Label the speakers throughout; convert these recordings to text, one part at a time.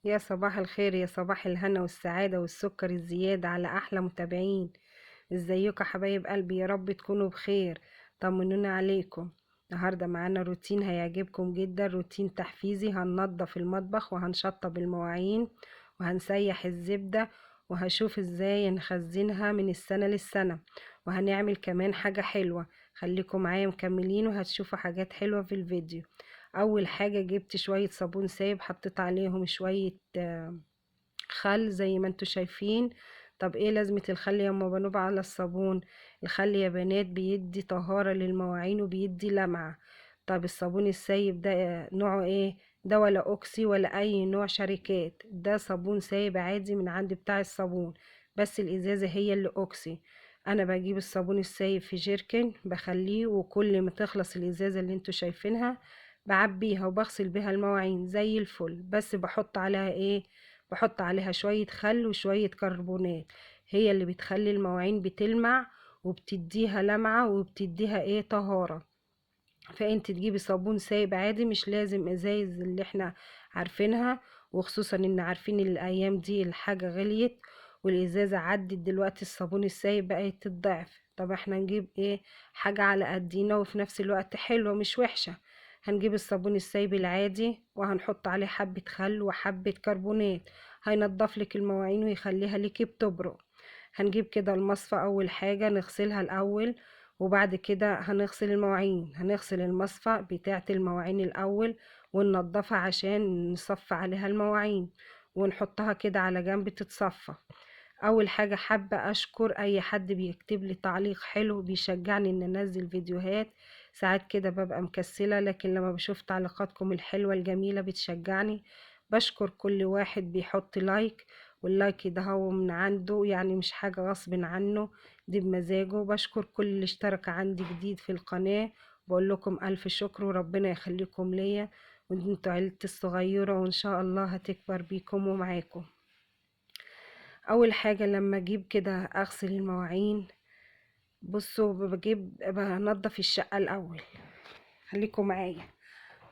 Speaker 1: يا صباح الخير، يا صباح الهنا والسعادة والسكر الزيادة على أحلى متابعين. ازيكم يا حبايب قلبي؟ يا رب تكونوا بخير. طمنونا عليكم. النهاردة معانا روتين هيعجبكم جدا، روتين تحفيزي. هننضف المطبخ وهنشطب المواعين وهنسيح الزبدة، وهشوف ازاي نخزنها من السنة للسنة. وهنعمل كمان حاجة حلوة. خليكم معايا مكملين وهتشوفوا حاجات حلوة في الفيديو. اول حاجة جبت شوية صابون سايب، حطيت عليهم شوية خل زي ما انتوا شايفين. طب ايه لازمة الخل يا ام بنوب على الصابون؟ الخل يا بنات بيدي طهارة للمواعين وبيدي لمعة. طب الصابون السايب ده نوعه ايه؟ ده ولا اوكسي ولا اي نوع شركات، ده صابون سايب عادي من عند بتاع الصابون، بس الازازة هي اللي اوكسي. انا بجيب الصابون السايب في جيركن بخليه، وكل ما تخلص الازازة اللي انتوا شايفينها بعبيها وبغسل بيها المواعين زي الفل. بس بحط عليها ايه؟ بحط عليها شوية خل وشوية كربونات، هي اللي بتخلي المواعين بتلمع وبتديها لمعة وبتديها ايه؟ طهارة. فانت تجيبي صابون سايب عادي، مش لازم ازايز اللي احنا عارفينها، وخصوصا ان عارفين الايام دي الحاجة غليت والازازة عدت دلوقتي، الصابون السايب بقت الضعف. طب احنا نجيب ايه؟ حاجة على قدينا وفي نفس الوقت حلوة مش وحشة. هنجيب الصابون السايب العادي وهنحط عليه حبة خل وحبة كربونات، هينضف لك المواعين ويخليها ليكي بتبرق. هنجيب كده المصفى، اول حاجة نغسلها الاول، وبعد كده هنغسل المواعين. هنغسل المصفى بتاعة المواعين الأول وننضفها عشان نصفي عليها المواعين ونحطها كده على جنب تتصفى. أول حاجة حابة أشكر أي حد بيكتب لي تعليق حلو بيشجعني إن أنزل فيديوهات. ساعات كده ببقى مكسلة، لكن لما بشوف تعليقاتكم الحلوة الجميلة بتشجعني. بشكر كل واحد بيحط لايك، واللايك ده هو من عنده، يعني مش حاجة غصب عنه، دي بمزاجه. بشكر كل اللي اشترك عندي جديد في القناة، بقول لكم ألف شكر وربنا يخليكم ليا، وانتوا عيلتي الصغيرة وإن شاء الله هتكبر بيكم ومعاكم. أول حاجة لما أجيب كده أغسل المواعين، بصوا بنضف الشقة الأول. خليكم معايا.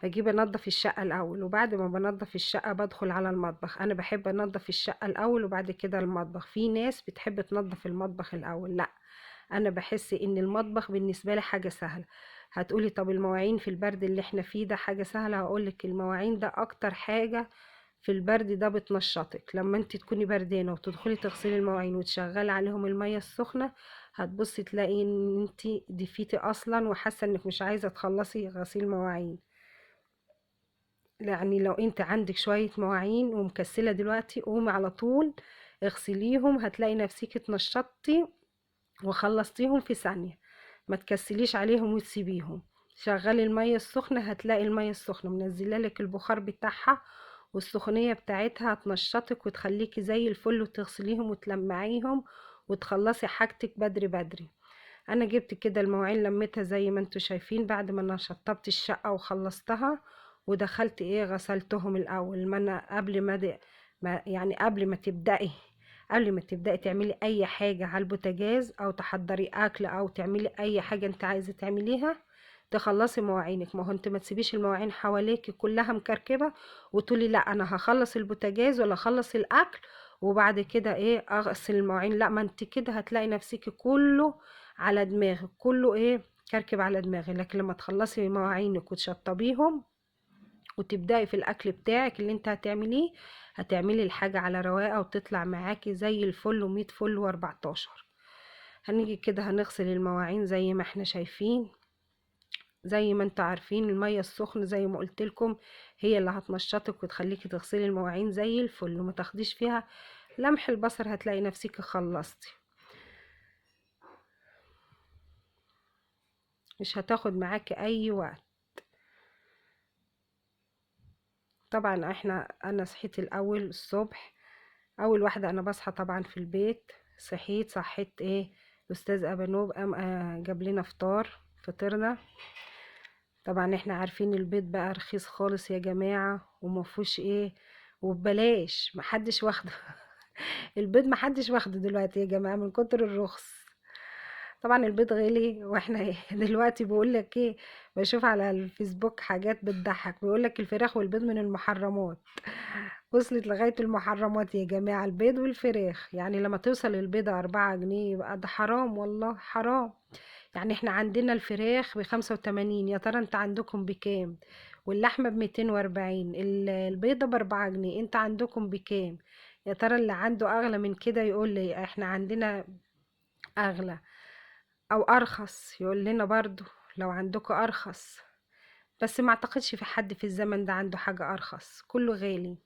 Speaker 1: بجيب انضف الشقة الاول، وبعد ما بنضف الشقة بدخل على المطبخ. انا بحب انضف الشقة الاول وبعد كده المطبخ. في ناس بتحب تنضف المطبخ الاول، لا، انا بحس ان المطبخ بالنسبة لي حاجة سهلة. هتقولي طب المواعين في البرد اللي احنا فيه ده حاجة سهلة؟ هقولك المواعين ده اكتر حاجة في البرد ده بتنشطك. لما انت تكوني بردانة وتدخلي تغسلي المواعين وتشغلي عليهم المية السخنة، هتبصي تلاقي ان انت دفيتي اصلا وحاسة انك مش عايزة تخلصي غسيل مواعين. يعني لو انت عندك شوية مواعين ومكسلة دلوقتي، قومي على طول اغسليهم، هتلاقي نفسك اتنشطتي وخلصتيهم في ثانية. ما تكسليش عليهم وتسيبيهم. شغلي المية السخنة، هتلاقي المية السخنة منزله لك البخار بتاعها، والسخونية بتاعتها هتنشطك وتخليكي زي الفل، وتغسليهم وتلمعيهم وتخلصي حاجتك بدري بدري. انا جبت كده المواعين لميتها زي ما انتوا شايفين، بعد ما انا شطبت الشقة وخلصتها ودخلت ايه غسلتهم الاول. ما انا قبل ما يعني قبل ما تبدأي تعملي اي حاجة على البوتاجاز او تحضري اكل او تعملي اي حاجة انت عايزة تعمليها، تخلصي مواعينك. ما هو انت ما تسيبيش المواعين حواليك كلها مكركبة وتقولي لا انا هخلص البوتاجاز ولا اخلص الاكل وبعد كده ايه اغسل المواعين. لا، ما انت كده هتلاقي نفسك كله على دماغك، كله ايه؟ كركب على دماغي. لكن لما تخلصي مواعينك وتشطبيهم وتبدأي في الأكل بتاعك اللي انت هتعمليه، هتعملي الحاجة على رواقة وتطلع معاكي زي الفل ومية فل واربعتاشر. هنيجي كده هنغسل المواعين زي ما احنا شايفين. زي ما انتوا عارفين المية السخنة زي ما قلت لكم هي اللي هتنشطك وتخليكي تغسلي المواعين زي الفل، وما تاخديش فيها لمح البصر، هتلاقي نفسك خلصتي. مش هتاخد معاكي اي وقت. طبعا انا صحيت الاول الصبح، اول واحده انا بصحى طبعا في البيت. صحيت ايه؟ الاستاذ ابانوب قام جاب لنا فطرنا. طبعا احنا عارفين البيت بقى رخيص خالص يا جماعه ومفهوش ايه، وببلاش، محدش واخده. البيض محدش واخده دلوقتي يا جماعه من كتر الرخص. طبعا البيض غالي، واحنا إيه دلوقتي بيقول لك ايه؟ بشوف على الفيسبوك حاجات بتضحك، بيقول لك الفراخ والبيض من المحرمات. وصلت لغاية المحرمات يا جماعة، البيض والفراخ. يعني لما توصل البيضة 4 جنيه يبقى ده حرام، والله حرام. يعني احنا عندنا الفراخ ب85، يا ترى انت عندكم بكام؟ واللحمة ب240، البيضة ب4 جنيه، انت عندكم بكام؟ يا ترى اللي عنده اغلى من كده يقول لي احنا عندنا اغلى او ارخص، يقول لنا برضو لو عندكم ارخص. بس ما اعتقدش في حد في الزمن ده عنده حاجة ارخص، كله غالي.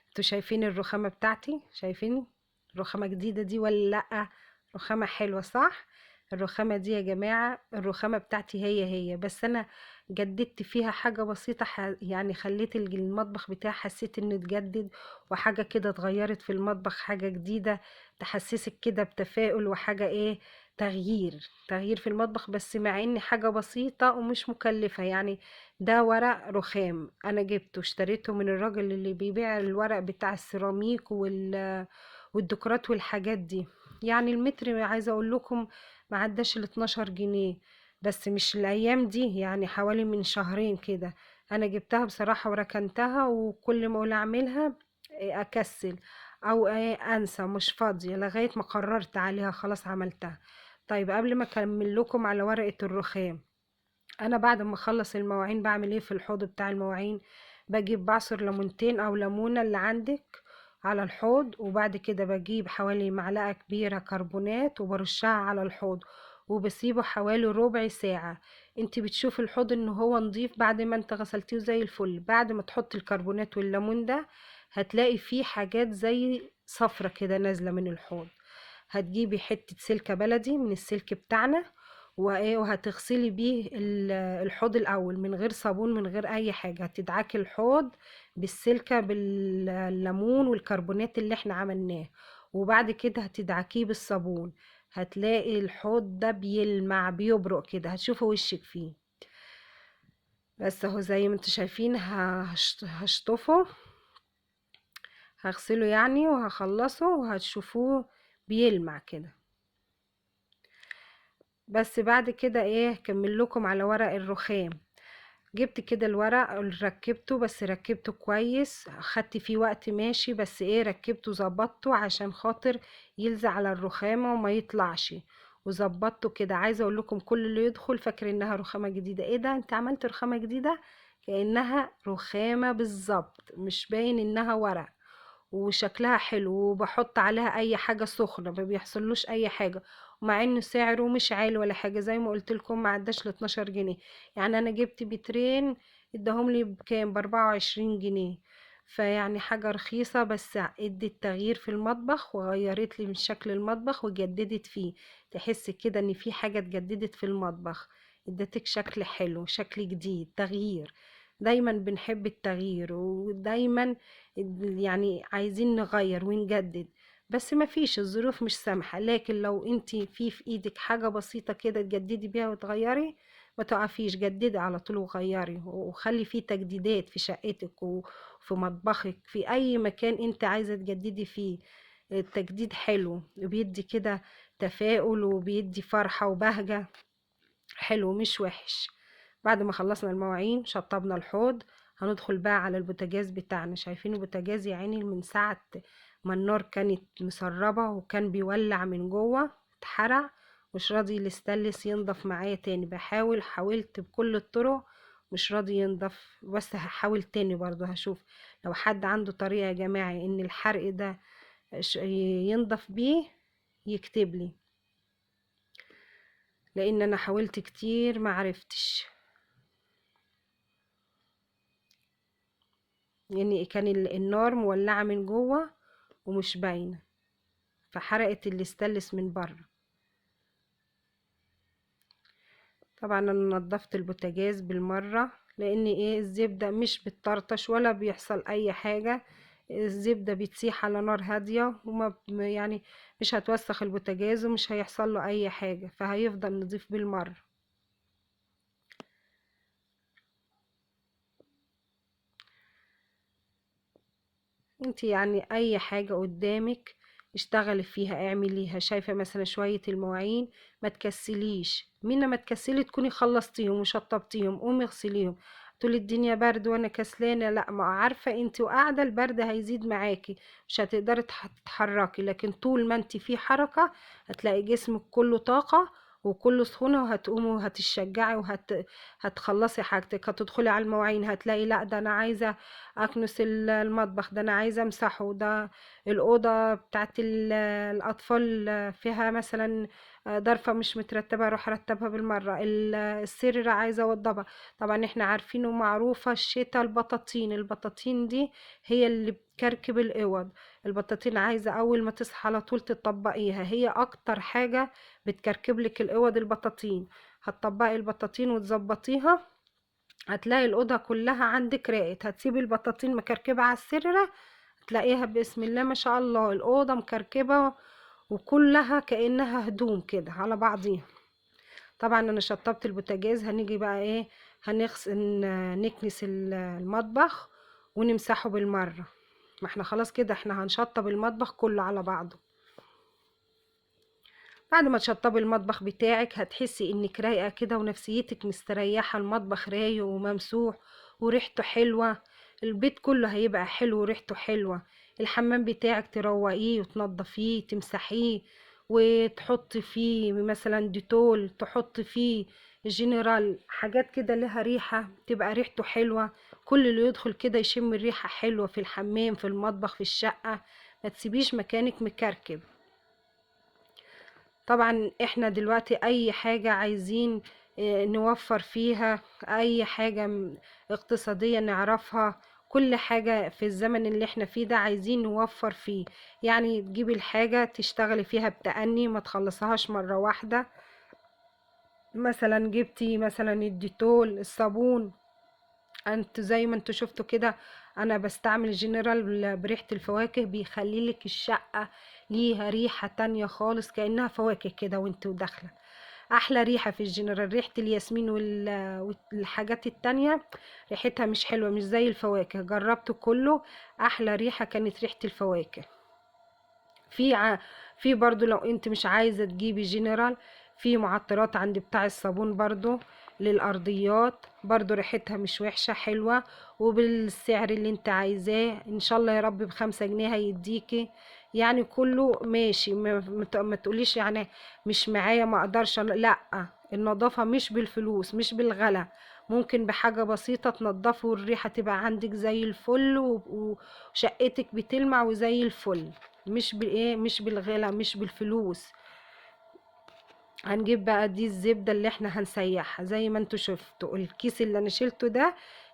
Speaker 1: انتوا شايفين الرخامة بتاعتي؟ شايفين رخامة جديدة دي ولا لأ؟ رخامة حلوة صح؟ الرخامة دي يا جماعة الرخامة بتاعتي هي بس انا جددت فيها حاجة بسيطة، يعني خليت المطبخ بتاعي حسيت انه اتجدد، وحاجة كده اتغيرت في المطبخ، حاجة جديدة تحسسك كده بتفاؤل، وحاجة ايه، تغيير في المطبخ، بس مع ان حاجة بسيطة ومش مكلفة يعني. ده ورق رخام انا جبته اشتريته من الراجل اللي بيبيع الورق بتاع السيراميك والديكورات والحاجات دي. يعني المتر عايزه اقول لكم ما عداش ال 12 جنيه، بس مش الايام دي، يعني حوالي من شهرين كده. انا جبتها بصراحة وركنتها، وكل ما اقول اعملها اكسل او انسى، مش فاضية لغاية ما قررت عليها خلاص عملتها. طيب قبل ما اكمل لكم على ورقة الرخام، انا بعد ما اخلص المواعين بعمل ايه في الحوض بتاع المواعين؟ بجيب بعصر ليمونتين او ليمونة اللي عندك على الحوض، وبعد كده بجيب حوالي معلقة كبيرة كربونات وبرشها على الحوض، وبسيبه حوالي ربع ساعة. انت بتشوف الحوض ان هو نضيف بعد ما انت غسلتيه زي الفل. بعد ما تحط الكربونات والليمون ده هتلاقي فيه حاجات زي صفرة كده نازلة من الحوض. هتجيبي حتة سلكة بلدي من السلك بتاعنا، وايه، وهتغسلي بيه الحوض الاول من غير صابون من غير اي حاجه. هتدعكي الحوض بالسلكه بالليمون والكربونات اللي احنا عملناه، وبعد كده هتدعكيه بالصابون. هتلاقي الحوض ده بيلمع بيبرق كده، هتشوفوا وشك فيه. بس اهو زي ما انتوا شايفين هشطفه، هغسله يعني وهخلصه وهتشوفوه بيلمع كده. بس بعد كده ايه، كمل لكم على ورق الرخام. جبت كده الورق ركبته، بس ركبته كويس، خدت فيه وقت ماشي، بس ايه ركبته ظبطته عشان خاطر يلزق على الرخامة وما يطلعش، وظبطته كده. عايزه اقول لكم كل اللي يدخل فاكر انها رخامة جديدة. ايه ده، انت عملت رخامة جديدة؟ كأنها رخامة بالظبط، مش باين انها ورق، وشكلها حلو، وبحط عليها اي حاجة سخنة ما بيحصلوش اي حاجة، ومع انه سعره مش عالي ولا حاجة، زي ما قلت لكم ما عداش ل 12 جنيه. يعني انا جبت بترين اداهم لي بكام، ب24 جنيه. فيعني حاجة رخيصة، بس ادت تغيير في المطبخ وغيرت لي من شكل المطبخ وجددت فيه. تحس كده ان في حاجة اتجددت في المطبخ، ادتك شكل حلو، شكل جديد، تغيير. دايما بنحب التغيير، ودايما يعني عايزين نغير ونجدد، بس ما فيش، الظروف مش سامحة. لكن لو انت في ايدك حاجة بسيطة كده تجددي بيها وتغيري، ما تقفيش، جددي على طول وغيري، وخلي فيه تجديدات في شقتك وفي مطبخك، في اي مكان انت عايزة تجددي فيه. التجديد حلو، وبيدي كده تفاؤل، وبيدي فرحة وبهجة، حلو مش وحش. بعد ما خلصنا المواعين شطبنا الحوض، هندخل بقى على البوتاجاز بتاعنا. شايفين البوتاجاز يا عيني من ساعة ما النار كانت مسربة وكان بيولع من جوه اتحرق، مش راضي الاستانلس ينضف معايا تاني. حاولت بكل الطرق، مش راضي ينضف. بس هحاول تاني برضو، هشوف لو حد عنده طريقة يا جماعة ان الحرق ده ينضف بيه يكتب لي، لان انا حاولت كتير معرفتش. يعني كان النار مولعة من جوه ومش باينة، فحرقت الاستانلس من بره. طبعا انا نضفت البوتاجاز بالمرة، لان ايه، الزبدة مش بتطرطش ولا بيحصل اي حاجة. الزبدة بتسيح على نار هادية، وما يعني مش هتوسخ البوتاجاز ومش هيحصل له اي حاجة، فهيفضل نضيف بالمرة. انت يعني اي حاجة قدامك اشتغلي فيها، اعمليها. شايفة مثلا شوية المواعين، ما تكسليش، من ما تكسلي تكوني خلصتيهم وشطبتيهم قومي اغسليهم. تقولي الدنيا برد وانا كسلانه. لا، ما عارفه انت وقاعده البرد هيزيد معاكي، مش هتقدري تتحركي. لكن طول ما انت في حركه هتلاقي جسمك كله طاقه وكله سخونه، وهتقومي وهتشجعي هتخلصي حاجتك. هتدخلي على المواعين هتلاقي لا ده انا عايزه اكنس المطبخ، ده انا عايزه امسحه، ده الاوضه بتاعت الاطفال فيها مثلا ضرفه مش مترتبه اروح ارتبها بالمره، السرير عايزه اوضبها. طبعا احنا عارفين ومعروفه الشتا البطاطين دي هي اللي بتكركب الاوض. البطاطين عايزه اول ما تصحى على طول تطبقيها، هي اكتر حاجه بتكركب لك الاوض البطاطين. هتطبقي البطاطين وتظبطيها هتلاقي الأوضة كلها عندك راقت. هتسيبي البطاطين مكركبة على السريرة تلاقيها بسم الله ما شاء الله الأوضة مكركبة وكلها كأنها هدوم كده على بعضيها. طبعا انا شطبت البوتاجاز، هنيجي بقى ايه، هنغسل نكنس المطبخ ونمسحه بالمرة. ما احنا خلاص كده احنا هنشطب المطبخ كله على بعضه. بعد ما تشطبي المطبخ بتاعك هتحسي انك رايقة كده ونفسيتك مستريحة، المطبخ رايق وممسوح وريحته حلوة، البيت كله هيبقى حلو وريحته حلوة. الحمام بتاعك تروقيه وتنضفيه تمسحيه وتحطي فيه مثلا ديتول، تحطي فيه جنرال، حاجات كده لها ريحة تبقى ريحته حلوة. كل اللي يدخل كده يشم الريحة حلوة في الحمام في المطبخ في الشقة. ما تسيبيش مكانك مكركب. طبعا احنا دلوقتي اي حاجة عايزين نوفر فيها، اي حاجة اقتصادية نعرفها، كل حاجة في الزمن اللي احنا فيه ده عايزين نوفر فيه. يعني تجيبي الحاجة تشتغلي فيها بتأني ما تخلصهاش مرة واحدة. مثلا جبتي مثلا الديتول الصابون، انت زي ما انتوا شفتوا كده انا بستعمل جنرال بريحة الفواكه، بيخلي لك الشقة ليها ريحة تانية خالص كأنها فواكه كده وانت داخلة. احلى ريحة في الجنرال ريحة الياسمين والحاجات التانية ريحتها مش حلوة مش زي الفواكه، جربته كله احلى ريحة كانت ريحة الفواكه. في في برضو لو انت مش عايزة تجيبي جنرال، في معطرات عند بتاع الصابون برضو للأرضيات، برضو ريحتها مش وحشة حلوة وبالسعر اللي انت عايزاه ان شاء الله يا رب ب5 جنيه هيديكي. يعني كله ماشي، ما تقوليش يعني مش معايا ما اقدرش لا، النظافة مش بالفلوس مش بالغلا، ممكن بحاجة بسيطة تنضفي والريحة تبقى عندك زي الفل وشقتك بتلمع وزي الفل. مش بالايه مش بالغلا مش بالفلوس. هنجيب بقى دي الزبدة اللي احنا هنسيحها زي ما انتوا شفتوا الكيس اللي انا شلته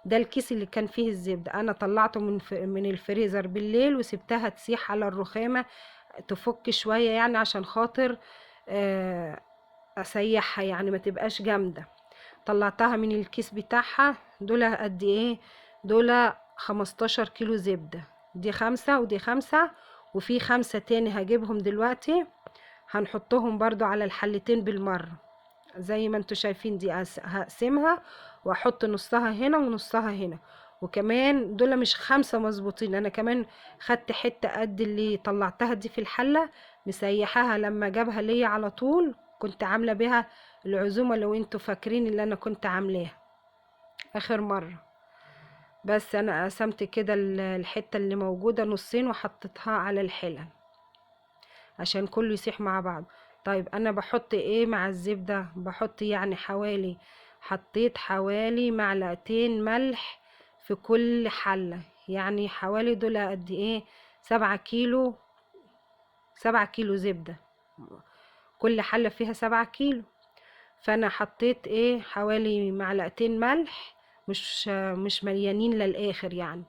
Speaker 1: ده الكيس اللي كان فيه الزبدة، انا طلعته من الفريزر بالليل وسبتها تسيح على الرخامة تفك شوية يعني عشان خاطر اسيحها يعني ما تبقاش جامدة. طلعتها من الكيس بتاعها، دول قد ايه، دول 15 كيلو زبدة، دي 5 ودي 5 وفي 5 تاني هجيبهم دلوقتي هنحطهم برضو على الحلتين بالمرة. زي ما انتوا شايفين دي هقسمها واحط نصها هنا ونصها هنا. وكمان دول مش 5 مظبوطين، انا كمان خدت حتة قد اللي طلعتها دي في الحلة مسيحاها لما جابها ليا على طول، كنت عاملة بها العزومة لو انتوا فاكرين اللي انا كنت عاملاها اخر مرة. بس انا قسمت كده الحتة اللي موجودة نصين وحطيتها على الحلل عشان كله يسيح مع بعض. طيب انا بحط ايه مع الزبدة، بحط يعني حطيت حوالي معلقتين ملح في كل حلة، يعني حوالي دول قد ايه، 7 كيلو، 7 كيلو زبدة، كل حلة فيها 7 كيلو. فانا حطيت ايه حوالي معلقتين ملح، مش مليانين للاخر يعني،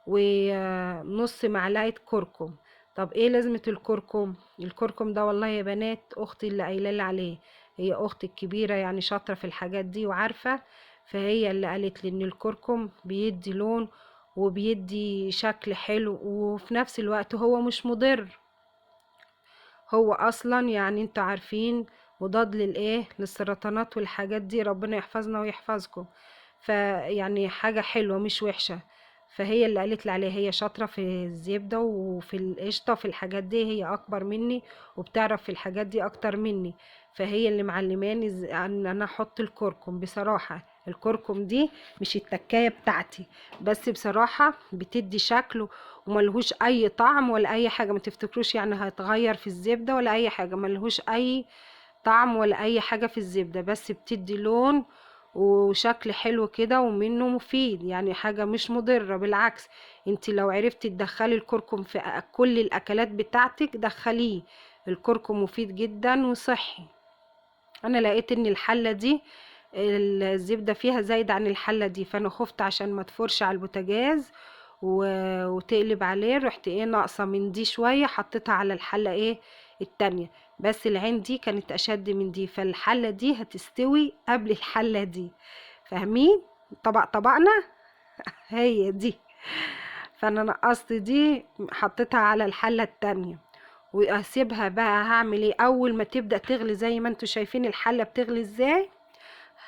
Speaker 1: ونص معلقة كركم. طب ايه لازمة الكركم؟ الكركم ده والله يا بنات اختي اللي قايله لي عليه، هي اختي الكبيرة يعني شاطرة في الحاجات دي وعارفة، فهي اللي قالت لي ان الكركم بيدي لون وبيدي شكل حلو وفي نفس الوقت هو مش مضر. هو اصلا يعني انتوا عارفين مضاد للايه للسرطانات والحاجات دي، ربنا يحفظنا ويحفظكم. فيعني حاجة حلوة مش وحشة. فهي اللي قالت لي عليها، هي شاطرة في الزبدة وفي القشطة في الحاجات دي، هي اكبر مني وبتعرف في الحاجات دي اكتر مني، فهي اللي معلماني ان انا احط الكركم. بصراحة الكركم دي مش التكاية بتاعتي، بس بصراحة بتدي شكل وملهوش اي طعم ولا اي حاجة. ما تفتكروش يعني هيتغير في الزبدة ولا اي حاجة، ملهوش اي طعم ولا اي حاجة في الزبدة، بس بتدي لون وشكل حلو كده، ومنه مفيد يعني، حاجة مش مضرة بالعكس. انت لو عرفتي تدخلي الكركم في كل الاكلات بتاعتك دخليه، الكركم مفيد جدا وصحي. انا لقيت ان الحلة دي الزبدة فيها زايدة عن الحلة دي، فانا خفت عشان ما تفرش على البوتاجاز وتقلب عليه، رحت ايه ناقصة من دي شوية، حطيتها على الحلة ايه التانية. بس العين دي كانت اشد من دي، فالحلة دي هتستوي قبل الحلة دي، فاهمين؟ طبقنا هي دي. فانا نقصت دي حطيتها على الحلة التانية، واسيبها بقى. هعمل ايه اول ما تبدأ تغلي زي ما انتوا شايفين الحلة بتغلي ازاي؟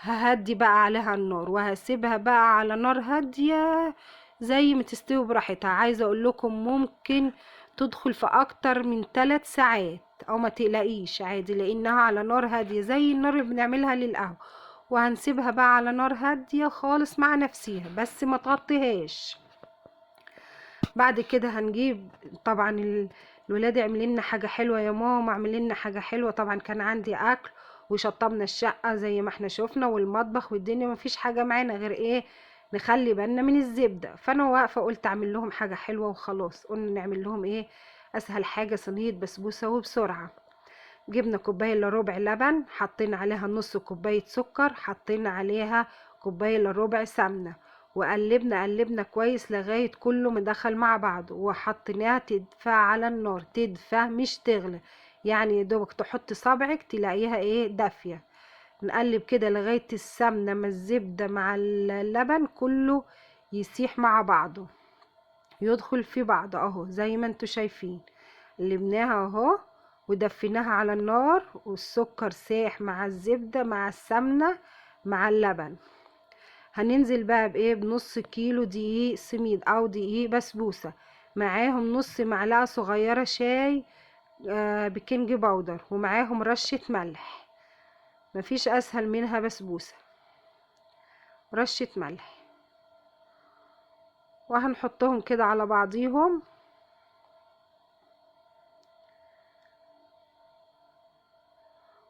Speaker 1: ههدي بقى عليها النار وهسيبها بقى على نار هادية زي ما تستوي براحتها. عايزة اقول لكم ممكن تدخل في اكتر من 3 ساعات، او ما تقلقيش عادي، لانها على نار هادية زي النار اللي بنعملها للقهوة. وهنسيبها بقى على نار هادية خالص مع نفسيها، بس ما تغطيهاش. بعد كده هنجيب طبعا الولاد عملوا لنا حاجه حلوه، يا ماما اعملي لنا حاجه حلوه. طبعا كان عندي اكل وشطبنا الشقه زي ما احنا شفنا والمطبخ والدنيا، مفيش حاجه معانا غير ايه نخلي بالنا من الزبده. فانا واقفه قلت اعمل لهم حاجه حلوه وخلاص. قلنا نعمل لهم ايه؟ اسهل حاجه صينيه بسبوسه وبسرعه. جبنا كوبايه الا ربع لبن، حطينا عليها نص كوبايه سكر، حطينا عليها كوبايه الا ربع سمنه، وقلبنا قلبنا كويس لغايه كله مدخل مع بعض، وحطيناها تدفى على النار، تدفى مش تغلى، يعني يا دوبك تحط صبعك تلاقيها ايه دافيه. نقلب كده لغايه السمنه مع الزبده مع اللبن كله يسيح مع بعضه، يدخل في بعض اهو زي ما انتوا شايفين. قلبناها اهو ودفيناها على النار، والسكر ساح مع الزبدة مع السمنة مع اللبن. هننزل بقى بايه؟ بنص كيلو دقيق سميد او دقيق بسبوسة، معاهم نص معلقة صغيرة شاي بيكنج باودر، ومعاهم رشة ملح. مفيش اسهل منها بسبوسة، رشة ملح. وهنحطهم كده على بعضيهم.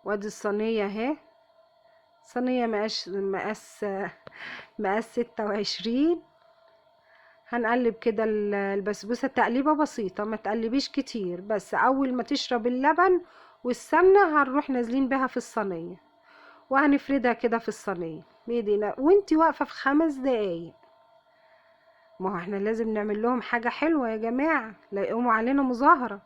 Speaker 1: وادي الصينية اهي، صينية مقاس 26. هنقلب كده البسبوسة تقليبة بسيطة، ما تقلبيش كتير، بس اول ما تشرب اللبن والسمنة هنروح نازلين بها في الصينية، وهنفردها كده في الصينية بايدينا وانتي واقفة في 5 دقايق. ما هو احنا لازم نعمل لهم حاجة حلوة يا جماعة، لا يقوموا علينا مظاهرة.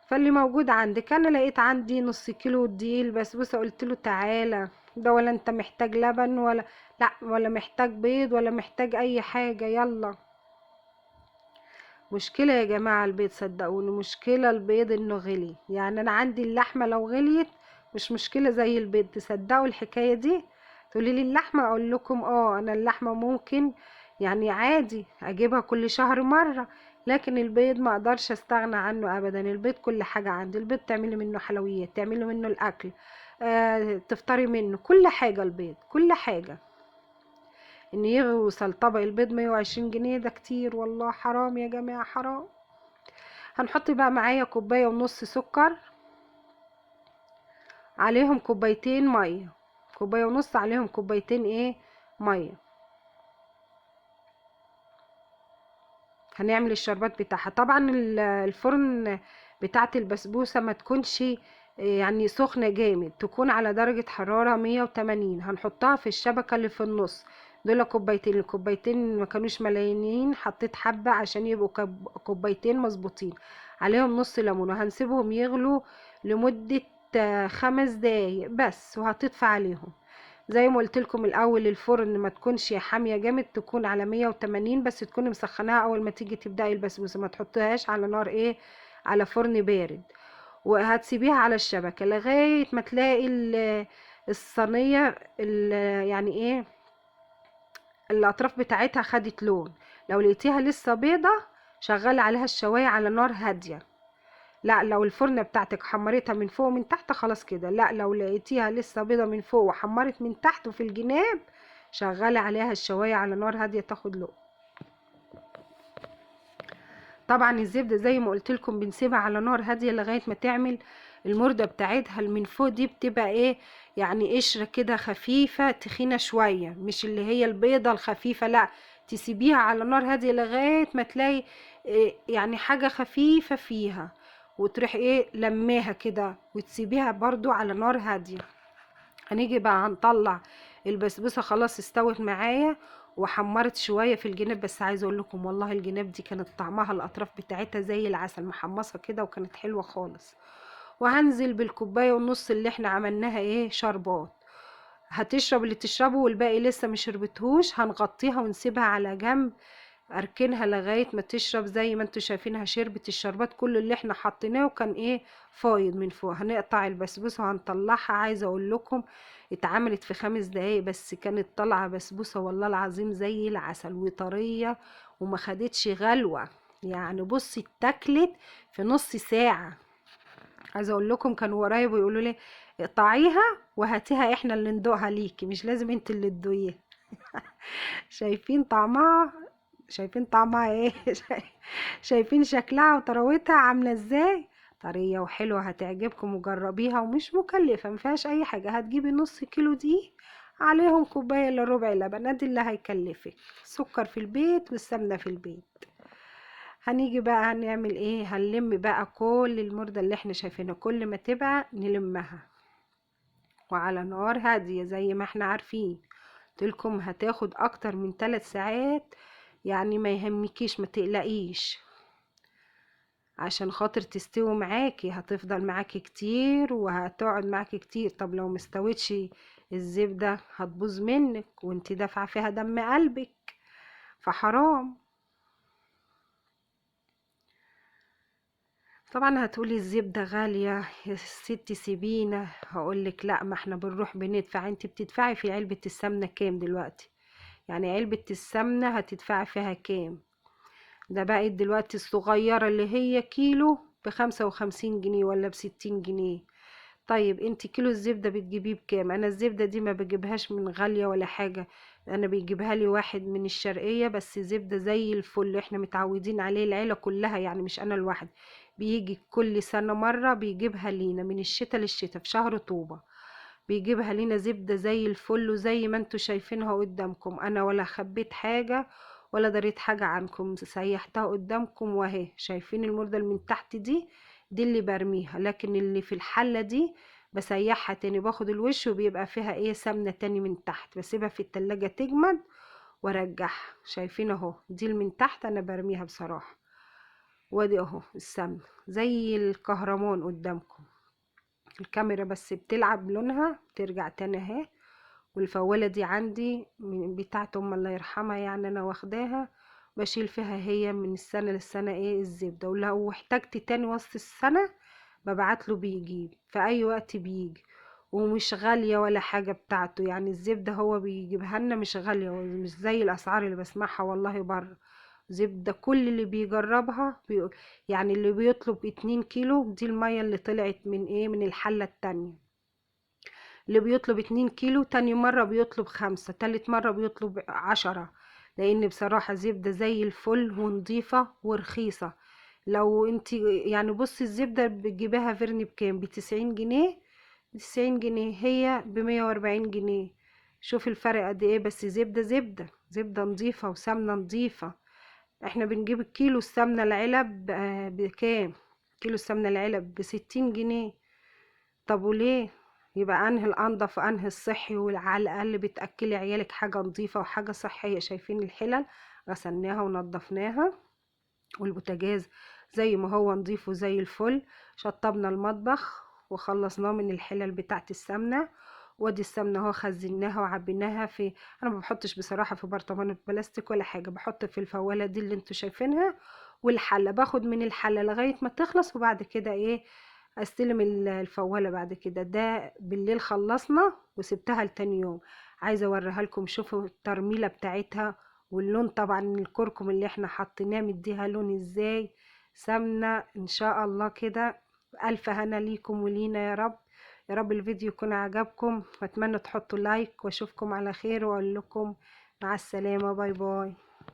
Speaker 1: فاللي موجود عندك، انا لقيت عندي نص كيلو دقيق البسبوسه، قلت له تعالى ده، ولا انت محتاج لبن ولا لا، ولا محتاج بيض ولا محتاج اي حاجه، يلا. مشكله يا جماعه البيض، صدقوني مشكله البيض انه غلي، يعني انا عندي اللحمه لو غليت مش مشكله زي البيض. تصدقوا الحكايه دي؟ تقولي لي اللحمه، اقول لكم انا اللحمه ممكن يعني عادي اجيبها كل شهر مره، لكن البيض ما اقدرش استغنى عنه ابدا. البيض كل حاجه عندي، البيض تعملي منه حلويات، تعملي منه الاكل، تفطري منه كل حاجه، البيض كل حاجه. ان يوصل طبق البيض 120 جنيه ده كتير والله، حرام يا جماعه حرام. هنحط بقى معايا كوبايه ونص سكر، عليهم كوبايتين ميه، كوبايه ونص عليهم كوبايتين ايه ميه. هنعمل الشربات بتاعها. طبعا الفرن بتاعت البسبوسة ما تكونش يعني سخنة جامد، تكون على درجة حرارة 180. هنحطها في الشبكة اللي في النص. دول كوبايتين، الكوبايتين ما كانوش مليانين، حطيت حبة عشان يبقوا كوبايتين مظبوطين. عليهم نص ليمون، وهنسيبهم يغلوا لمدة 5 دقايق بس، وهتطفي عليهم. زي ما قلت لكم الاول، الفرن ما تكونش حاميه جامد، تكون على 180 بس، تكوني مسخناها اول ما تيجي تبداي البسبوسه، ما تحطيهاش على نار ايه، على فرن بارد. وهتسيبيها على الشبكه لغايه ما تلاقي الصينيه يعني ايه الاطراف بتاعتها خدت لون. لو لقيتيها لسه بيضه، شغلي عليها الشوايه على نار هاديه لا لو الفرنة بتاعتك حمرتها من فوق ومن تحت خلاص كده. لا لو لقيتيها لسه بيضة من فوق وحمرت من تحت وفي الجناب، شغلي عليها الشواية على نار هادية تاخد لقمة. طبعا الزبدة زي ما قلت لكم بنسيبها على نار هادية لغاية ما تعمل المردة بتاعتها. من فوق دي بتبقى ايه يعني قشرة كده خفيفة تخينة شوية، مش اللي هي البيضة الخفيفة، لا تسيبيها على نار هادية لغاية ما تلاقي إيه يعني حاجة خفيفة فيها، وتروح ايه لماها كده وتسيبيها برضو على نار هادية. هنيجي بقى هنطلع البسبوسه، خلاص استوت معايا وحمرت شويه في الجناب. بس عايزه اقول لكم والله الجناب دي كانت طعمها الاطراف بتاعتها زي العسل، محمصه كده وكانت حلوه خالص. وهنزل بالكوبايه ونص اللي احنا عملناها ايه شربات. هتشرب اللي تشربه والباقي لسه مش شربتهوش، هنغطيها ونسيبها على جنب اركنها لغايه ما تشرب. زي ما انتوا شايفينها شربت الشربات كل اللي احنا حطيناه، وكان ايه فايض من فوق. هنقطع البسبوسه وهنطلعها. عايزه اقول لكم اتعملت في 5 دقايق بس، كانت طالعه بسبوسه والله العظيم زي العسل وطريه وما خدتش غلوه. يعني بصي اتاكلت في نص ساعه. عايزه اقول لكم كانوا ورايا بيقولوا لي اقطعيها وهاتيها احنا اللي ندوقها ليكي، مش لازم انت اللي تدوقيها. شايفين طعمها؟ شايفين طعمها ايه؟ شايفين شكلها وطراوتها عامله ازاي؟ طريه وحلوه هتعجبكم وجربيها، ومش مكلفه مفيهاش اي حاجه. هتجيبي نص كيلو دي عليهم كوبايه الا ربع لبن، ادي اللي هيكلفك. سكر في البيت والسمنه في البيت. هنيجي بقى هنعمل ايه؟ هنلم بقى كل المرده اللي احنا شايفينها، كل ما تبقى نلمها وعلى نار هاديه زي ما احنا عارفين. قلتلكم هتاخد اكتر من 3 ساعات، يعني ما يهمكيش ما تقلقيش عشان خاطر تستوي معاكي. هتفضل معاكي كتير وهتقعد معاكي كتير. طب لو مستوتش الزبدة هتبوظ منك وانت دافعة فيها دم قلبك، فحرام. طبعا هتقولي الزبدة غالية يا ستي سيبينا. هقولك لا، ما احنا بنروح بندفع. انت بتدفعي في علبة السمنة كام دلوقتي؟ يعني علبة السمنة هتدفعي فيها كام؟ ده بقت دلوقتي الصغيرة اللي هي كيلو ب55 جنيه ولا ب60 جنيه. طيب انت كيلو الزبدة بتجيبيه بكام؟ انا الزبدة دي ما بجيبهاش من غالية ولا حاجة، انا بيجيبها لي واحد من الشرقية بس زبدة زي الفل، احنا متعودين عليه العيلة كلها، يعني مش انا الواحد. بيجي كل سنة مرة بيجيبها لينا من الشتاء للشتاء في شهر طوبة. بيجيبها لينا زبدة زي الفل، وزي ما انتوا شايفينها قدامكم. انا ولا خبيت حاجة ولا دريت حاجة عنكم، سيحتها قدامكم واهي. شايفين المردة اللي من تحت دي اللي برميها، لكن اللي في الحلة دي بسيحها تاني، باخد الوش وبيبقى فيها ايه سمنة تاني من تحت، بسيبها في التلاجة تجمد وارجعها. شايفين اهو دي اللي من تحت انا برميها بصراحة. وادي اهو السمنة زي الكهرمان قدامكم. الكاميرا بس بتلعب لونها بترجع تاني اهي. والفوالة دي عندي من بتاعت ام الله يرحمها، يعني انا واخداها بشيل فيها هي من السنة للسنة ايه الزبدة، ولو احتجت تاني وسط السنة ببعتله بيجيب في اي وقت بيجي. ومش غالية ولا حاجة بتاعته، يعني الزبدة هو بيجيبها لنا مش غالية، مش زي الاسعار اللي بسمعها والله بره. زبدة كل اللي بيجربها يعني اللي بيطلب 2 كيلو، دي المية اللي طلعت من ايه من الحلة التانية. اللي بيطلب 2 كيلو تاني مرة بيطلب 5، تالت مرة بيطلب 10. لان بصراحة زبدة زي الفل ونضيفة ورخيصة. لو انت يعني بصي الزبدة بتجيبها فرن بكام؟ ب90 جنيه. 90 جنيه هي ب140 جنيه. شوف الفرق قد ايه. بس زبدة نضيفة وسمنة نضيفة. احنا بنجيب الكيلو السمنة العلب بكام؟ كيلو السمنة العلب ب60 جنيه. طب وليه؟ يبقى انهي الانضف وانهي الصحي، وعلى الاقل بتاكلي عيالك حاجه نظيفه وحاجه صحيه. شايفين الحلل غسلناها ونضفناها، والبوتاجاز زي ما هو نضيف وزي الفل. شطبنا المطبخ وخلصناه من الحلل بتاعت السمنه. وادي السمنه اهو خزناها وعبيناها في، انا ما بحطش بصراحه في برطمان بلاستيك ولا حاجه، بحط في الفواله دي اللي انتوا شايفينها. والحله باخد من الحله لغايه ما تخلص، وبعد كده ايه استلم الفوالة بعد كده. ده بالليل خلصنا وسبتها لتاني يوم. عايزة اوريها لكم، شوفوا الترميلة بتاعتها واللون. طبعا الكركم اللي احنا حطيناه مديها لون ازاي سمنة ان شاء الله كده. الف هنا ليكم ولينا يا رب. يا رب الفيديو يكون عجبكم، واتمنى تحطوا لايك، واشوفكم على خير، واقول لكم مع السلامة، باي باي.